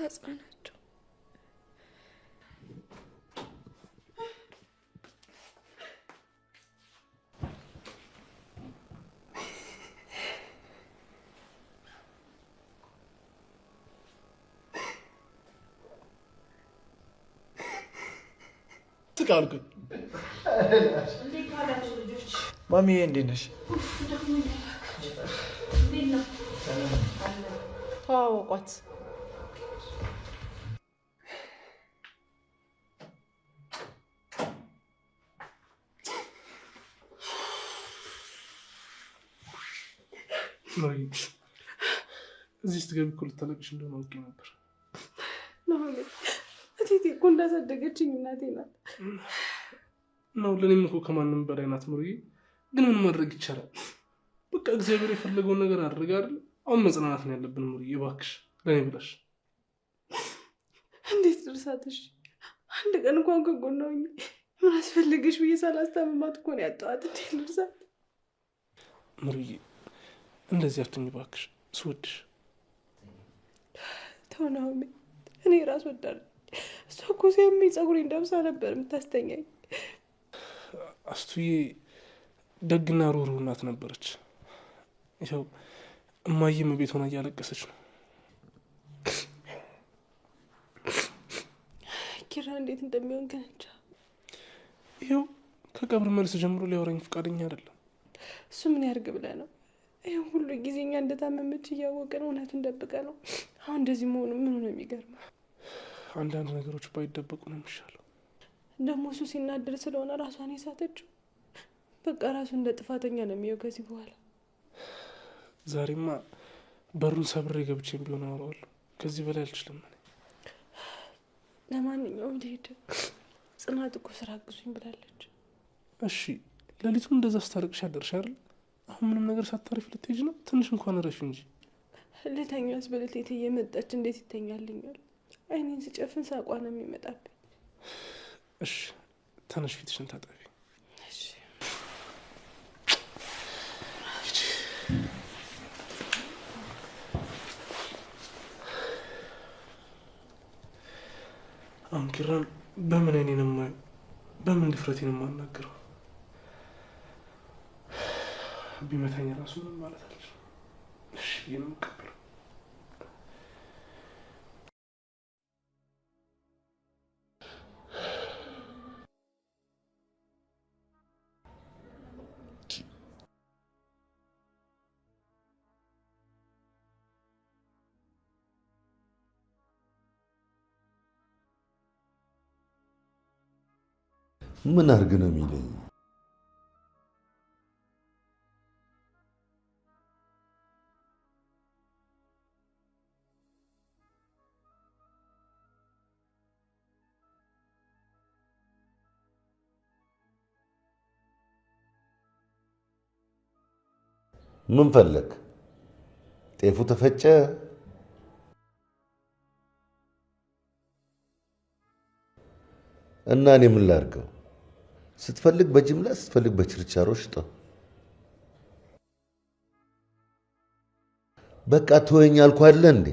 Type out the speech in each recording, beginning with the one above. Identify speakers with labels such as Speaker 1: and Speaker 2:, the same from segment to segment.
Speaker 1: አጽናናቸው።
Speaker 2: ትቃልኩ ማሚ እንዴት ነሽ?
Speaker 1: ተዋወቋት።
Speaker 2: እዚህ ስትገቢ እኮ ልታለቅሽ እንደሆነ አውቄ ነበር።
Speaker 1: እቴቴ እኮ እንዳሳደገችኝ እናቴ ናት።
Speaker 2: ነው ለእኔም እኮ ከማንም በላይ ናት ምሩዬ። ግን ምን ማድረግ ይቻላል? በቃ እግዚአብሔር የፈለገውን ነገር አድርግ አይደል? አሁን መጽናናት ነው ያለብን ምሩዬ። እባክሽ ለእኔ ብለሽ።
Speaker 1: እንዴት ድርሳትሽ? አንድ ቀን እንኳን ከጎኗ ሆኜ ምን አስፈልገሽ ብዬ ሳላስታምማት እኮ ነው ያጣኋት። እንዴት ልርሳት?
Speaker 2: ምሩዬ እንደዚህ አትሁኝ እባክሽ፣ ስወድሽ።
Speaker 1: ተው ናሆሜ፣ እኔ ራስ ወዳድ። እሷ እኮ ሲያመኝ ፀጉሬን ደብሳ ነበር የምታስተኛኝ።
Speaker 2: አስቱዬ ደግና ሩህሩህ እናት ነበረች። ይኸው እማዬም ቤት ሆና እያለቀሰች ነው።
Speaker 1: ኪራ እንዴት እንደሚሆን ግን እንጃ።
Speaker 2: ይኸው ከቀብር መልስ ጀምሮ ሊያወራኝ ፈቃደኛ አይደለም።
Speaker 1: እሱ ምን ያርግ ብለህ ነው? ይሄ ሁሉ ጊዜኛ እንደታመመች እያወቅን እውነቱን ደብቀ ነው አሁን እንደዚህ መሆኑ ምን ነው የሚገርመው?
Speaker 2: አንዳንድ ነገሮች ባይደበቁ ነው የሚሻለው።
Speaker 1: ደግሞ እሱ ሲናደር ስለሆነ ራሷን የሳተችው። በቃ ራሱ እንደ ጥፋተኛ ነው የሚየው ከዚህ በኋላ።
Speaker 2: ዛሬማ በሩን ሰብሬ ገብቼም ቢሆን አወራዋለሁ። ከዚህ በላይ አልችልም።
Speaker 1: ለማንኛውም ልሄድ። ጽናት እኮ ስራ አግዙኝ ብላለች።
Speaker 2: እሺ ሌሊቱን እንደዛ ስታለቅሽ ያደርሽ አይደል? አሁን ምንም ነገር ሳታሪፍ ልትሄጂ ነው? ትንሽ እንኳን ረፊ እንጂ።
Speaker 1: ልተኛስ በልቴት እየመጣች እንዴት ይተኛልኛል? አይኔን ስጨፍን ሳቋ ነው የሚመጣብኝ።
Speaker 2: እሺ ተነሽ፣ ፊትሽን ታጠቢ።
Speaker 1: እሺ
Speaker 2: አሁን ኪራን በምን አይኔን የማየው? በምን ድፍረቴን የማናገረው? ቢመታኝ ራሱ ምን ማለት አለች? እሺ ብዬ ነው የምቀበለው።
Speaker 3: ምን አርግ ነው የሚለኝ? ምን ፈለክ? ጤፉ ተፈጨ? እና እኔ ምን ላድርገው? ስትፈልግ በጅምላ ስትፈልግ በችርቻሮ ሽጠው። በቃ ተወኝ አልኩህ አይደለ እንዴ?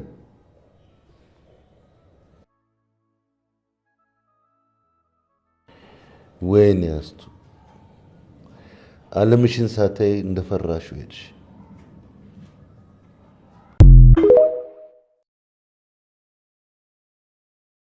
Speaker 3: ወይኔ አስቱ፣ ዓለምሽን ሳታይ እንደፈራሽው ሄድሽ።